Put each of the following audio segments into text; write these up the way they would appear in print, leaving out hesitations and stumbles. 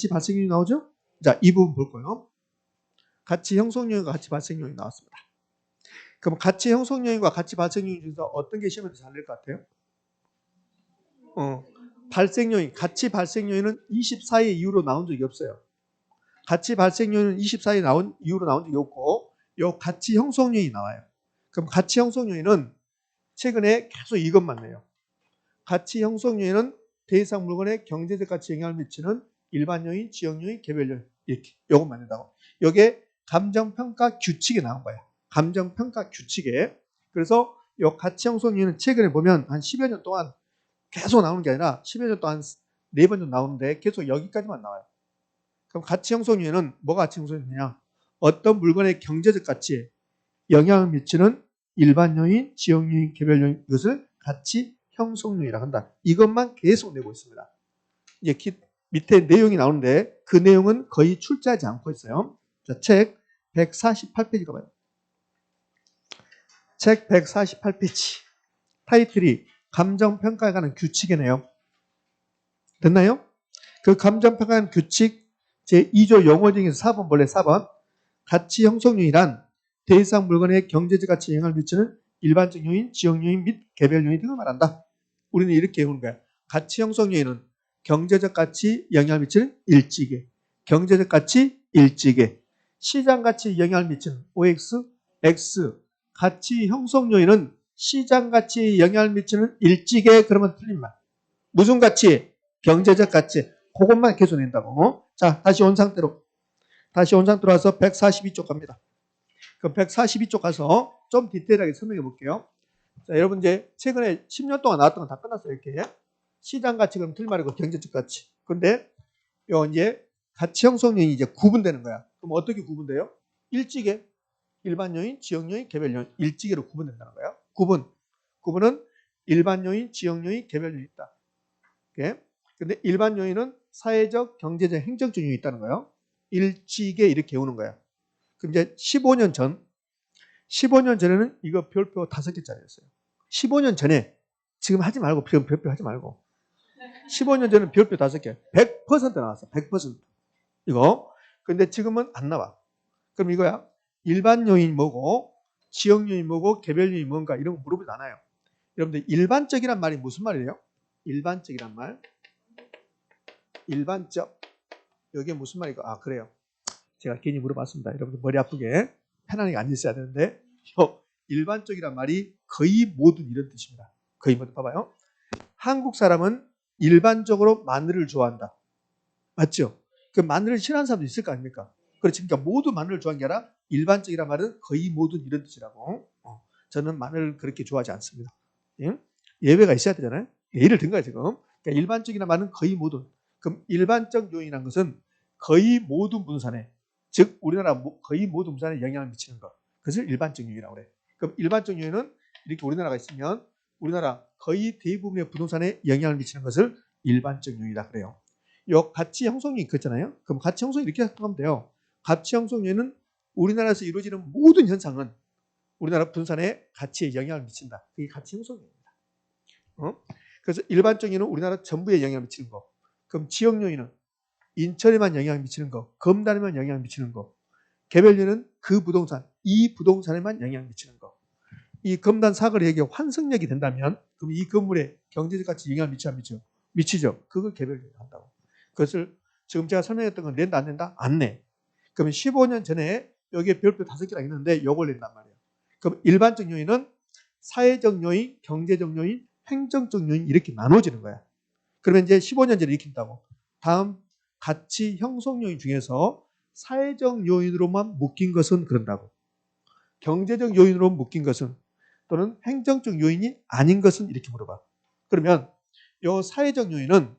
발생 요인이 나오죠? 자, 이 부분 볼 거예요. 가치 형성 요인과 가치 발생 요인이 나왔습니다. 그럼 가치 형성 요인과 가치 발생 요인 중에서 어떤 게 시험에 잘 낼 것 같아요? 발생 요인, 가치 발생 요인은 24회 이후로 나온 적이 없어요. 가치 발생 요인은 24회 나온 이후로 나온 적이 없고, 요 가치 형성 요인이 나와요. 그럼 가치 형성 요인은 최근에 계속 이것만 내요. 가치 형성 요인은 대상 물건의 경제적 가치에 영향을 미치는 일반 요인, 지역 요인, 개별 요인 이렇게 요것만 낸다고. 요게 감정평가 규칙에 나온 거야. 감정평가 규칙에. 그래서 요 가치 형성 요인은 최근에 보면 한 10여 년 동안 계속 나오는 게 아니라 10여 년 동안 4번 정도 나오는데 계속 여기까지만 나와요. 그럼 가치 형성 요인은 뭐가 가치 형성 요인이냐? 어떤 물건의 경제적 가치에 영향을 미치는 일반 요인, 지역 요인, 개별 요인 이것을 가치 형성 요인이라고 한다. 이것만 계속 내고 있습니다. 이제 밑에 내용이 나오는데 그 내용은 거의 출제하지 않고 있어요. 자, 책 148페이지 가봐요. 책 148페이지. 타이틀이 감정평가에 관한 규칙이네요. 됐나요? 그 감정평가에 관한 규칙 제2조 용어 중에서 4번 볼래 4번. 가치 형성 요인이란 대상 물건의 경제적 가치에 영향을 미치는 일반적 요인, 지역 요인 및 개별 요인 등을 말한다. 우리는 이렇게 해오는 거야. 가치 형성 요인은 경제적 가치 영향을 미치는 일지계, 경제적 가치 일지계, 시장 가치 영향을 미치는 OX, X, 가치 형성 요인은 시장 가치에 영향을 미치는 일지계. 그러면 틀린 말. 무슨 가치? 경제적 가치. 그것만 계속 낸다고. 자, 다시 온 상태로 와서 142쪽 갑니다. 그럼 142쪽 가서 좀 디테일하게 설명해 볼게요. 자, 여러분 이제 최근에 10년 동안 나왔던 건 다 끝났어요. 이렇게. 시장 가치 그럼 틀린 말이고 경제적 가치. 근데 요 이제 가치 형성 요인이 이제 구분되는 거야. 그럼 어떻게 구분돼요? 일지계, 일반 요인, 지역 요인, 개별 요인. 일지계로 구분된다는 거예요. 구분은 일반 요인, 지역 요인, 개별 요인이 있다. 이렇게. 근데 일반 요인은 사회적, 경제적, 행정적 요인이 있다는 거예요. 일지계 이렇게 외우는 거야. 그럼 이제 15년 전에는 이거 별표 5개짜리였어요. 15년 전에 지금 하지 말고 별표 하지 말고 15년 전에는 별표 5개 100% 나왔어. 100% 이거. 근데 지금은 안 나와. 그럼 이거야. 일반 요인 뭐고 지역 요인 뭐고 개별 요인 뭔가 이런 거 물어보지 않아요. 여러분들 일반적이란 말이 무슨 말이에요? 일반적이란 말. 일반적. 이게 무슨 말이고? 아 그래요. 제가 괜히 물어봤습니다. 여러분들 머리 아프게 편안하게 앉으셔야 되는데 일반적이란 말이 거의 모든 이런 뜻입니다. 거의 모든. 봐봐요. 한국 사람은 일반적으로 마늘을 좋아한다. 맞죠? 그 마늘을 싫어하는 사람도 있을 거 아닙니까? 그렇지. 그러니까 모두 마늘을 좋아하는 게 아니라 일반적이란 말은 거의 모든 이런 뜻이라고. 저는 마늘을 그렇게 좋아하지 않습니다. 예? 예외가 있어야 되잖아요. 예를 든 거야 지금. 그러니까 일반적이란 말은 거의 모든. 그럼 일반적 요인이라는 것은 거의 모든 분산에, 즉 우리나라 거의 모든 분산에 영향을 미치는 것. 그것을 일반적 요인이라고 그래. 그럼 일반적 요인은 이렇게 우리나라가 있으면 우리나라 거의 대부분의 부동산에 영향을 미치는 것을 일반적 요인이다 그래요. 요 가치 형성이 있잖아요. 그럼 가치 형성이 이렇게 생각하면 돼요. 가치 형성에는 우리나라에서 이루어지는 모든 현상은 우리나라 분산의 가치에 영향을 미친다. 그게 가치 형성입니다. 그래서 일반적 요인은 우리나라 전부에 영향을 미치는 거. 그럼 지역 요인은 인천에만 영향을 미치는 거, 검단에만 영향을 미치는 거. 개별 요인은 그 부동산, 이 부동산에만 영향을 미치는 거. 이 검단 사거리에게 환승역이 된다면 그럼 이 건물에 경제적 가치 영향을 미치죠? 미치죠. 그걸 개별 요인 한다고. 그것을 지금 제가 설명했던 건 낸다 안 낸다? 안 내. 그러면 15년 전에 여기에 별표 5개가 있는데 이걸 낸단 말이에요. 그럼 일반적 요인은 사회적 요인, 경제적 요인, 행정적 요인 이렇게 나눠지는 거야. 그러면 이제 15년 전에 이렇게 있다고. 다음 가치 형성 요인 중에서 사회적 요인으로만 묶인 것은 그런다고. 경제적 요인으로 묶인 것은 또는 행정적 요인이 아닌 것은 이렇게 물어봐. 그러면 이 사회적 요인은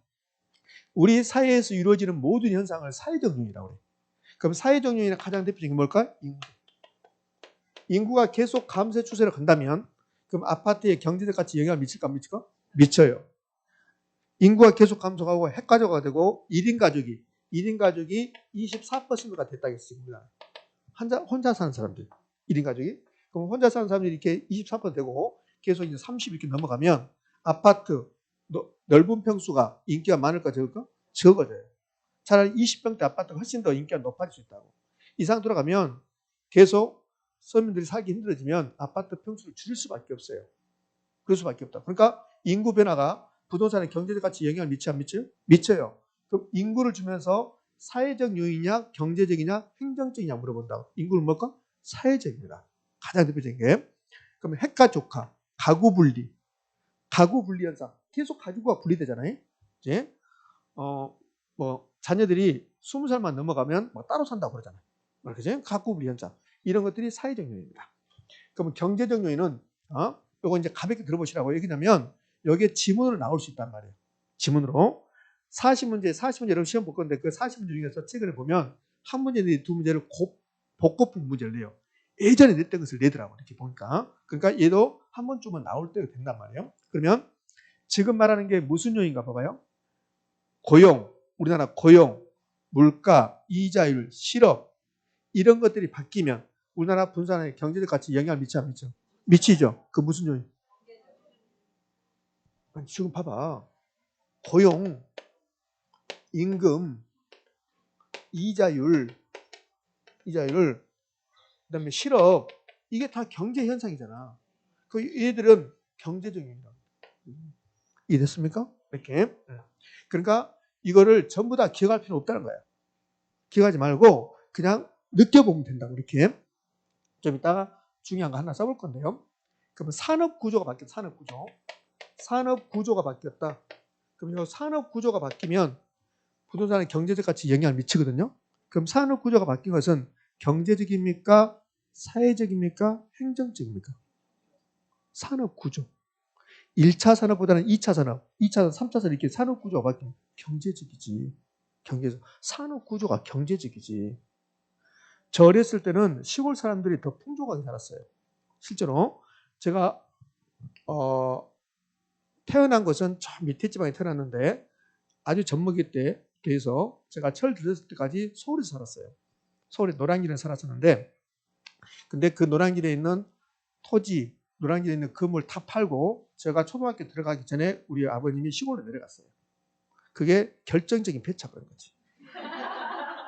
우리 사회에서 이루어지는 모든 현상을 사회적 요인이라고 그래. 그럼 사회적 요인의 가장 대표적인 게 뭘까? 인구가 계속 감소 추세로 간다면 그럼 아파트의 경제적 가치에 영향을 미칠까 안 미칠까? 미쳐요. 인구가 계속 감소하고 핵가족화가 되고 1인 가족이 24%가 됐다고 했습니다. 혼자 사는 사람들 1인 가족이. 그럼 혼자 사는 사람들이 이렇게 24% 되고 계속 이제 30 이렇게 넘어가면 아파트 넓은 평수가 인기가 많을까 적을까? 적어져요. 차라리 20평대 아파트가 훨씬 더 인기가 높아질 수 있다고. 이상 돌아가면 계속 서민들이 살기 힘들어지면 아파트 평수를 줄일 수밖에 없어요. 그럴 수밖에 없다. 그러니까 인구 변화가 부동산의 경제적 가치에 영향을 미치지 안 미쳐요? 미쳐요. 그럼 인구를 주면서 사회적 요인이냐 경제적이냐 행정적이냐 물어본다. 인구는 뭘까? 사회적입니다. 가장 대표적인 게. 그러면 핵가 족화, 가구 분리, 가구 분리 현상. 계속 가구가 분리되잖아요. 이제 뭐 자녀들이 20살만 넘어가면 뭐 따로 산다고 그러잖아요. 그죠? 가구 분리 현상. 이런 것들이 사회적 요인입니다. 그러면 경제적 요인은 요거 이제 가볍게 들어보시라고. 얘기냐면 여기에 지문으로 나올 수 있단 말이에요. 지문으로. 40문제 여러분 시험 볼 건데 그 40문제 중에서 최근에 보면 한 문제 내지 두 문제를 복고풍 문제를 내요. 예전에 냈던 것을 내더라고 이렇게 보니까. 그러니까 얘도 한 번쯤은 나올 때가 된단 말이에요. 그러면 지금 말하는 게 무슨 요인가 봐봐요. 고용, 우리나라 고용, 물가, 이자율, 실업 이런 것들이 바뀌면 우리나라 분산의 경제적 가치에 영향을 미치지 안 미쳐? 미치죠. 그 무슨 요인? 아니, 지금 봐봐. 고용, 임금, 이자율, 그다음에 실업 이게 다 경제 현상이잖아. 그 얘들은 경제적 요인이라고. 이해됐습니까? 이렇게. 그러니까 이거를 전부 다 기억할 필요는 없다는 거예요. 기억하지 말고 그냥 느껴보면 된다고 이렇게. 좀 이따가 중요한 거 하나 써볼 건데요. 그러면 산업 구조가 바뀌었다. 산업 구조가 바뀌었다. 그럼 이 산업 구조가 바뀌면 부동산의 경제적 가치에 영향을 미치거든요. 그럼 산업 구조가 바뀐 것은 경제적입니까? 사회적입니까? 행정적입니까? 산업 구조. 1차 산업보다는 2차 산업, 2차 산업, 3차 산업 이렇게 산업 구조가 바뀌면 경제적이지. 산업 구조가 경제적이지. 저 어렸을 때는 시골 사람들이 더 풍족하게 살았어요. 실제로 제가 태어난 것은 저 밑에 지방에 태어났는데 아주 젖먹이 때 돼서 제가 철 들었을 때까지 서울에서 살았어요. 서울에 노량진에 살았었는데 근데 그 노량진에 있는 토지, 노량진에 있는 건물 다 팔고 제가 초등학교 들어가기 전에 우리 아버님이 시골로 내려갔어요. 그게 결정적인 배차가 거지.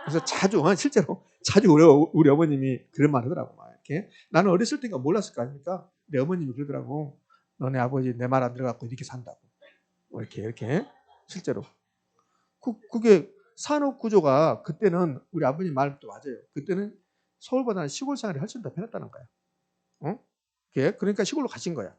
그래서 실제로 자주 우리 어머님이 그런 말 하더라고. 막 이렇게. 나는 어렸을 때가 몰랐을 거 아닙니까? 내 어머님이 그러더라고. 너네 아버지 내 말 안 들어갖고 이렇게 산다고. 뭐 이렇게. 실제로. 그게 산업 구조가 그때는 우리 아버님 말도 맞아요. 그때는 서울보다는 시골 생활이 훨씬 더 편했다는 거야. 그러니까 시골로 가신 거야.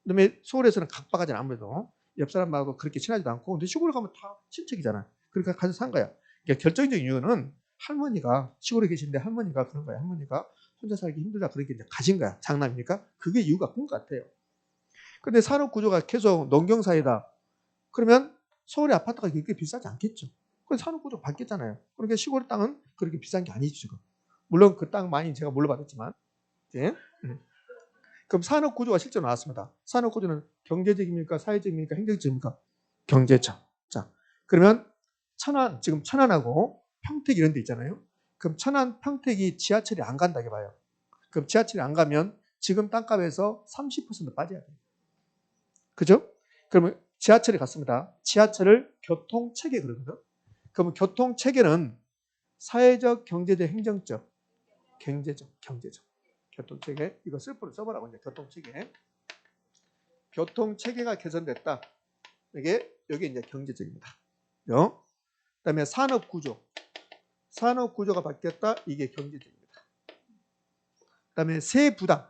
그다음에 서울에서는 각박하잖아 아무래도. 옆 사람하고 그렇게 친하지도 않고. 근데 시골에 가면 다 친척이잖아. 그러니까 가서 산 거야. 그러니까 결정적인 이유는 할머니가 시골에 계신데 할머니가 그런 거야. 할머니가 혼자 살기 힘들다 그렇게 이제 가신 거야. 장남이니까. 그게 이유가 큰 것 같아요. 근데 산업 구조가 계속 농경사회다. 그러면 서울의 아파트가 그렇게 비싸지 않겠죠. 그래서 산업 구조가 바뀌었잖아요. 그러니까 시골 땅은 그렇게 비싼 게 아니죠 지금. 물론 그 땅 많이 제가 물려받았지만. 예? 그럼 산업 구조가 실제로 나왔습니다. 산업 구조는 경제적입니까? 사회적입니까? 행정적입니까? 경제적. 자, 그러면 지금 천안하고 평택 이런 데 있잖아요. 그럼 천안, 평택이 지하철이 안 간다고 봐요. 그럼 지하철이 안 가면 지금 땅값에서 30% 빠져야 돼요. 그죠? 그러면 지하철이 갔습니다. 지하철을 교통체계 그러거든. 그러면 교통체계는 사회적, 경제적, 행정적, 경제적. 교통체계. 이거 슬프로 써보라고 이제 교통체계. 교통체계가 개선됐다. 여기 이제 경제적입니다. 그다음에 산업구조. 산업구조가 바뀌었다. 이게 경제적입니다. 그다음에 세부담.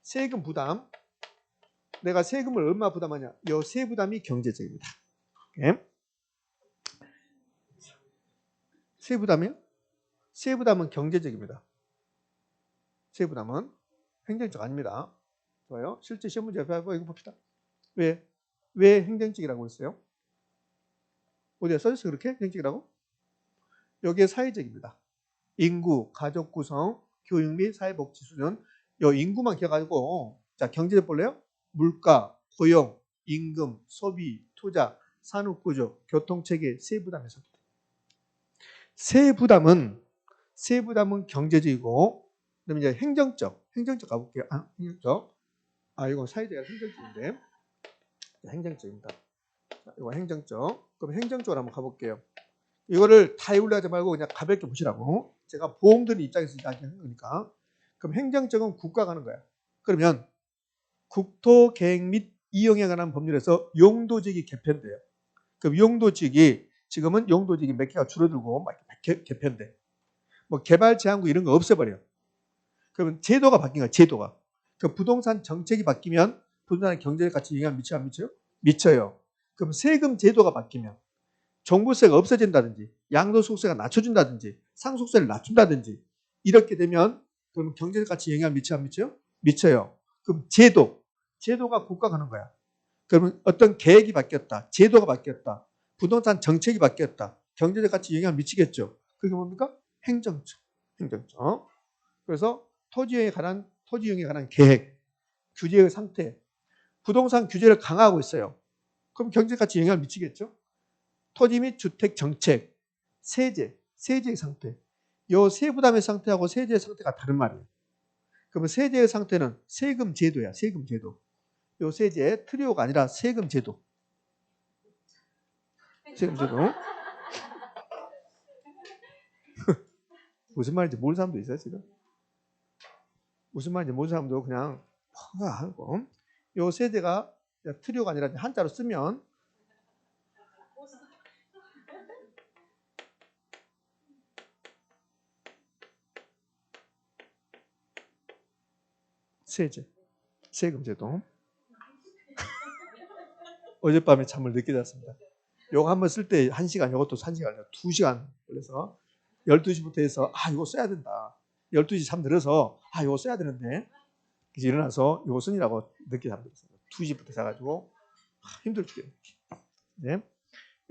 세금 부담. 내가 세금을 얼마 부담하냐. 이 세부담이 경제적입니다. 세부담이요? 세부담은 경제적입니다. 세부담은 행정적 아닙니다. 좋아요. 실제 시험 문제 앞에 이거 봅시다. 왜 행정적이라고 했어요? 어디에 써있어 그렇게? 행정적이라고? 여기에 사회적입니다. 인구, 가족 구성, 교육 및 사회복지 수준. 요 인구만 기억하고 자 경제적 볼래요? 물가, 고용, 임금, 소비, 투자, 산업구조, 교통체계, 세부담에서. 세부담은 경제적이고 그다음에 이제 행정적 가볼게요. 행정적. 이거 사회적이라 행정적인데 행정적입니다. 자, 이거 행정적. 그럼 행정적으로 한번 가볼게요. 이거를 다 외우려 하지 말고 그냥 가볍게 보시라고. 제가 보험 드는 입장에서 이야기하는 거니까. 그럼 행정적은 국가가 하는 거야. 그러면 국토계획 및 이용에 관한 법률에서 용도지역이 개편돼요. 그럼 용도지역이 지금은 용도지역이 몇 개가 줄어들고 막 개편돼. 뭐 개발 제한구 이런 거 없애버려. 그러면 제도가 바뀐 거야. 제도가. 그 부동산 정책이 바뀌면 부동산 경제적 가치 영향 미쳐요? 안 미쳐요? 미쳐요. 그럼 세금 제도가 바뀌면 종부세가 없어진다든지 양도소득세가 낮춰준다든지 상속세를 낮춘다든지 이렇게 되면 그럼 경제적 가치 영향 미쳐요? 안 미쳐요? 미쳐요. 그럼 제도가 국가가 하는 거야. 그러면 어떤 계획이 바뀌었다. 제도가 바뀌었다. 부동산 정책이 바뀌었다. 경제적 가치 영향을 미치겠죠. 그게 뭡니까? 행정적. 그래서 토지에 관한 계획, 규제의 상태, 부동산 규제를 강화하고 있어요. 그럼 경제적 가치 영향을 미치겠죠. 토지 및 주택 정책, 세제의 상태. 요 세부담의 상태하고 세제의 상태가 다른 말이에요. 그러면 세제의 상태는 세금 제도야. 세금 제도. 요 세제 트리오가 아니라 세금 제도. 세금 제도. 무슨 말인지 모르는 사람도 있어요, 지금? 무슨 말인지 모르는 사람도 그냥 하고. 요 세제가 트리오가 아니라 한자로 쓰면 세금 제도. 어젯밤에 잠을 늦게 잤습니다. 요거 한번 쓸 때 1시간, 요것도 1시간, 2시간 걸려서 12시부터 해서 이거 써야 된다. 12시 잠 들어서 이거 써야 되는데 그래서 일어나서 요거 쓰느라고 늦게 잠들었어요. 2시부터 자가지고 힘들 죽겠네. 네.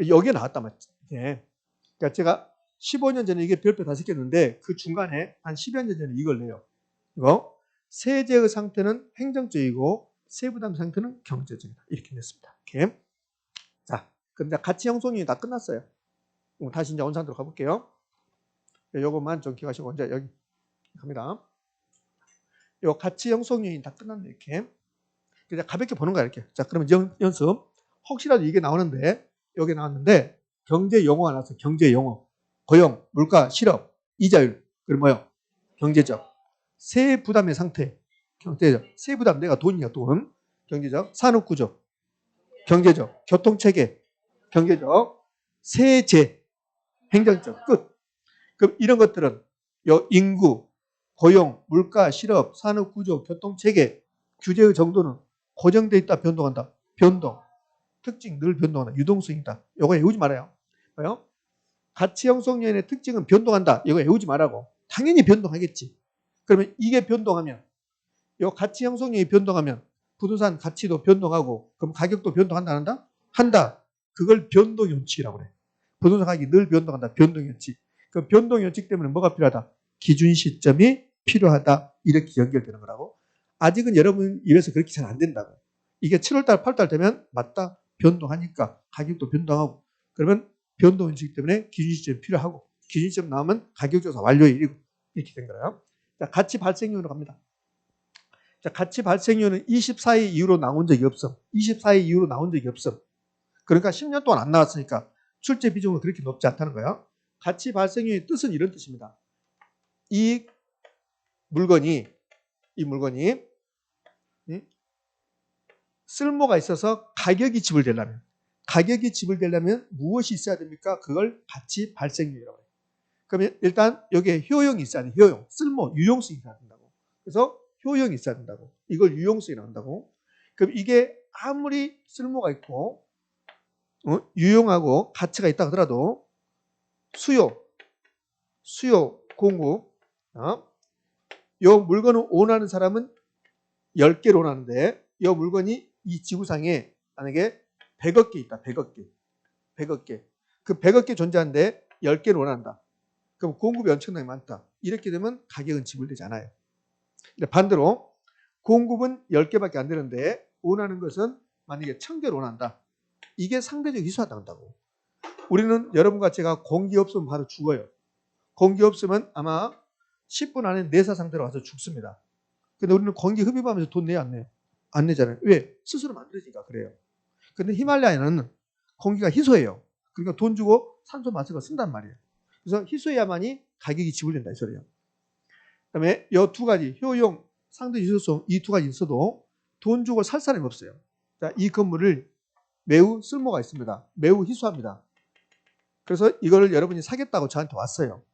여기에 나왔단 말이죠. 네. 그러니까 제가 15년 전에 이게 별표 다 시켰는데 그 중간에 한 10여 년 전에 이걸 내요. 이거 세제의 상태는 행정적이고 세부담 상태는 경제적이다. 이렇게 냈습니다. 이렇게. 자, 그럼 가치 형성이 다 끝났어요. 다시 이제 원상대로 가볼게요. 요것만 좀 기억하시고 이제 여기 갑니다. 요 가치 형성이 다 끝났네. 이렇게. 그냥 가볍게 보는 거야 이렇게. 자, 그러면 연습. 혹시라도 이게 나오는데 여기 나왔는데 경제 용어가 나왔어요. 경제 용어. 고용, 물가, 실업, 이자율. 그리고 뭐요? 경제적. 세부담의 상태. 경제적. 세부담 내가 돈이야 돈. 경제적. 산업구조. 경제적. 교통체계. 경제적. 세제. 행정적. 끝. 그럼 이런 것들은 인구, 고용, 물가, 실업, 산업구조, 교통체계, 규제의 정도는 고정되어 있다, 변동한다. 변동. 특징 늘 변동한다. 유동성이다. 이거 외우지 말아요. 봐요. 가치 형성연의 특징은 변동한다. 이거 외우지 말라고. 당연히 변동하겠지. 그러면 이게 변동하면 이 가치 형성연이 변동하면 부동산 가치도 변동하고 그럼 가격도 변동한다 안 한다? 한다. 그걸 변동연칙이라고 그래. 부동산 가격이 늘 변동한다. 변동연칙. 그 변동연칙 때문에 뭐가 필요하다? 기준 시점이 필요하다. 이렇게 연결되는 거라고. 아직은 여러분 입에서 그렇게 잘 안 된다고. 이게 7월달, 8월달 되면 맞다. 변동하니까 가격도 변동하고 그러면 변동연칙 때문에 기준 시점이 필요하고 기준 시점 나오면 가격 조사 완료에 이르고 이렇게 된 거예요. 자, 가치 발생 이유로 갑니다. 자, 가치 발생 이유는 24일 이후로 나온 적이 없음. 24일 이후로 나온 적이 없음. 그러니까 10년 동안 안 나왔으니까 출제 비중은 그렇게 높지 않다는 거예요. 가치 발생 이유의 뜻은 이런 뜻입니다. 이 물건이 쓸모가 있어서 가격이 지불되려면 무엇이 있어야 됩니까? 그걸 가치 발생률이라고 해요. 그러면 일단 여기에 효용이 있어야 돼. 효용, 쓸모, 유용성이 있어야 된다고. 그래서 효용이 있어야 된다고. 이걸 유용성이라고 한다고. 그럼 이게 아무리 쓸모가 있고 유용하고 가치가 있다 하더라도 수요, 공급. 이 물건을 원하는 사람은 10개를 원하는데 이 물건이 이 지구상에 만약에 100억 개 있다. 100억 개. 그 100억 개 존재하는데 10개를 원한다. 그럼 공급이 엄청나게 많다. 이렇게 되면 가격은 지불되지 않아요. 반대로 공급은 10개밖에 안 되는데 원하는 것은 만약에 1000개를 원한다. 이게 상대적 희소하다고 한다고. 우리는 여러분과 제가 공기 없으면 바로 죽어요. 공기 없으면 아마 10분 안에 내사 상태로 와서 죽습니다. 근데 우리는 공기 흡입하면서 돈 내요, 안 내요? 안 내잖아요. 왜? 스스로 만들어지니까 그래요. 근데 히말라야는 공기가 희소해요. 그러니까 돈 주고 산소 마스크를 쓴단 말이에요. 그래서 희소해야만이 가격이 지불된다 이 소리예요. 그다음에 이 두 가지 효용, 상대 희소성 이 두 가지 있어도 돈 주고 살 사람이 없어요. 자, 이 건물을 매우 쓸모가 있습니다. 매우 희소합니다. 그래서 이거를 여러분이 사겠다고 저한테 왔어요.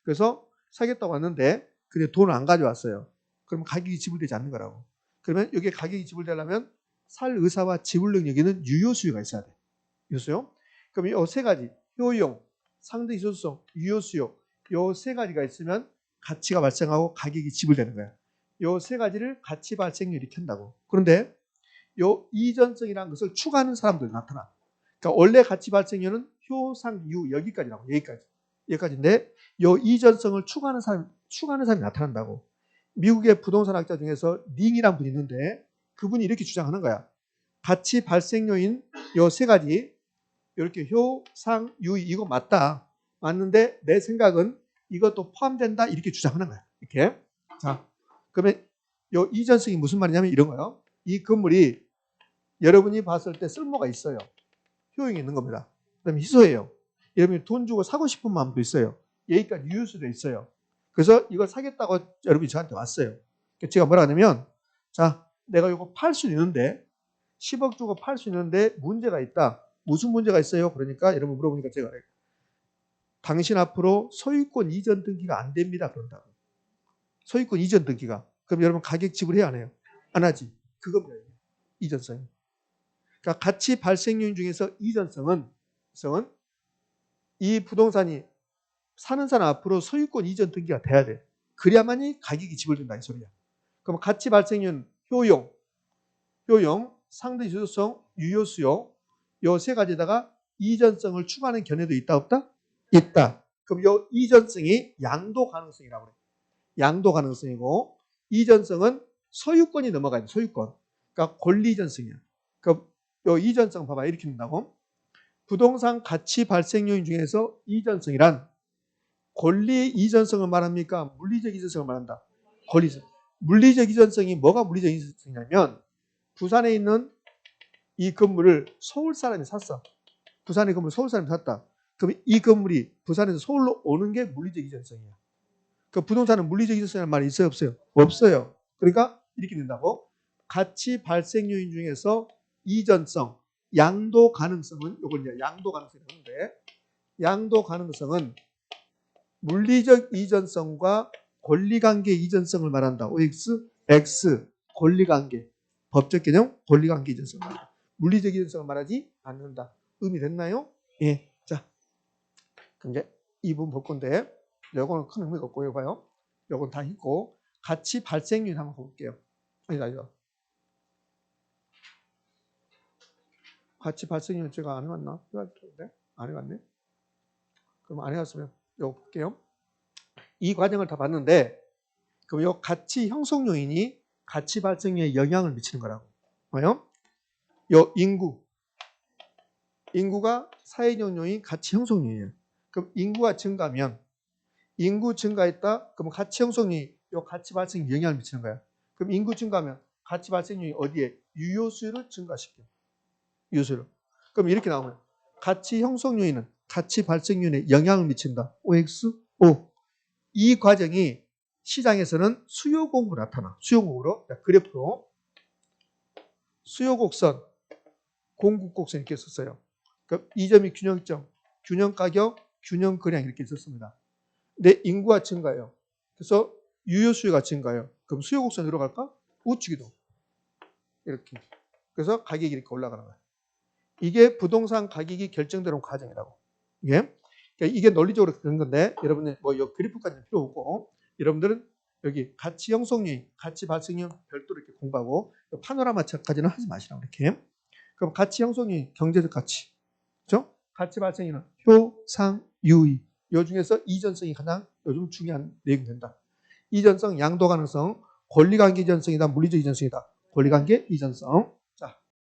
그래서 사겠다고 왔는데 근데 돈을 안 가져왔어요. 그러면 가격이 지불되지 않는 거라고. 그러면 여기에 가격이 지불되려면 살 의사와 지불 능력이 있는 유효 수요가 있어야 돼. 유효수요. 그럼 이 세 가지 효용, 상대 희소성, 유효 수요 이 세 가지가 있으면 가치가 발생하고 가격이 지불되는 거야. 이 세 가지를 가치 발생률 이렇게 한다고. 그런데 요 이전성이라는 것을 추구하는 사람들 나타나. 그러니까 원래 가치 발생률은 효상 유 여기까지라고 여기까지인데 요 이전성을 추구하는 사람이 나타난다고. 미국의 부동산 학자 중에서 링이라는 분이 있는데 그분이 이렇게 주장하는 거야. 가치 발생 요인 요 세 가지 이렇게 효, 상, 유 이거 맞다. 맞는데 내 생각은 이것도 포함된다 이렇게 주장하는 거야. 이렇게. 자, 그러면 요 이전성이 무슨 말이냐면 이런 거예요. 이 건물이 여러분이 봤을 때 쓸모가 있어요. 효용이 있는 겁니다. 그다음에 희소해요. 여러분이 돈 주고 사고 싶은 마음도 있어요. 여기까지 유효수도 있어요. 그래서 이걸 사겠다고 여러분이 저한테 왔어요. 제가 뭐라 하냐면 자, 내가 이거 팔 수 있는데 10억 주고 팔 수 있는데 문제가 있다. 무슨 문제가 있어요? 그러니까 여러분 물어보니까 제가 당신 앞으로 소유권 이전 등기가 안 됩니다. 그런다고. 소유권 이전 등기가. 그럼 여러분 가격 지불해야 안 해요? 안 하지. 그겁니다. 이전성이. 그러니까 가치 발생 요인 중에서 이전성은 이 부동산이 사는 사람 앞으로 소유권 이전 등기가 돼야 돼. 그래야만이 가격이 지불된다 이 소리야. 그럼 가치 발생 요인 효용, 상대 유효성, 유효 수요 요 세 가지에다가 이전성을 추구하는 견해도 있다 없다? 있다. 그럼 요 이전성이 양도 가능성이라고 그래. 양도 가능성이고 이전성은 소유권이 넘어가야 돼. 소유권. 그러니까 권리 이전성이야. 그러니까 요 이전성 봐봐 이렇게 된다고. 부동산 가치 발생 요인 중에서 이전성이란 권리 이전성을 말합니까? 물리적 이전성을 말한다. 권리적. 물리적 이전성이 뭐가 물리적 이전성이냐면 부산에 있는 이 건물을 서울 사람이 샀어. 부산의 건물 서울 사람이 샀다. 그럼 이 건물이 부산에서 서울로 오는 게 물리적 이전성이야. 그 부동산은 물리적 이전성이라는 말이 있어요? 없어요? 없어요. 그러니까 이렇게 된다고. 가치 발생 요인 중에서 이전성, 양도 가능성은 이걸 이제 양도 가능성이라고 하는데 양도 가능성은 물리적 이전성과 권리관계 이전성을 말한다. OX, X, 권리관계. 법적 개념, 권리관계 이전성. 물리적 이전성을 말하지 않는다. 의미 됐나요? 예. 자, 그럼 이제 이 부분 볼 건데 요거는 큰 의미가 없고 이거 봐요. 요건 다 있고 가치 발생률 한번 볼게요. 아니다. 가치 발생률 제가 안 해왔나? 안 해왔네. 그럼 안 해왔으면 요거 볼게요. 이 과정을 다 봤는데 그럼 요 가치 형성 요인이 가치 발생률에 영향을 미치는 거라고. 뭐요? 요 인구가 사회적 요인, 가치 형성 요인이에요. 그럼 인구가 증가하면 인구 증가했다. 그럼 가치 형성이 요 가치 발생에 영향을 미치는 거야. 그럼 인구 증가하면 가치 발생률이 어디에? 유효수요를 증가시켜. 유효수요를. 그럼 이렇게 나오면 가치 형성 요인은 가치 발생 요인에 영향을 미친다. OX, O. 이 과정이 시장에서는 수요공으로 나타나. 수요공으로. 그래프로 수요곡선, 공급곡선 이렇게 썼어요. 그럼 이 점이 균형점, 균형가격, 균형거래량 이렇게 썼습니다. 근데 인구가 증가해요. 그래서 유효 수요가 증가해요. 그럼 수요곡선 들어갈까? 우측이도 이렇게. 그래서 가격이 이렇게 올라가는 거예요. 이게 부동산 가격이 결정되는 과정이라고. 이게 그러니까 이게 논리적으로 그런 건데 여러분들 뭐 이 그래프까지는 필요 없고 여러분들은 여기 가치 형성률, 가치 발생률 별도로 이렇게 공부하고 파노라마까지는 하지 마시라고 이렇게. 그럼 가치 형성률 경제적 가치, 그렇죠? 가치 발생률은 효, 상, 유의. 요 중에서 이전성이 가장 요즘 중요한 내용이 된다. 이전성, 양도 가능성, 권리관계 이전성이다, 물리적 이전성이다. 권리관계 이전성.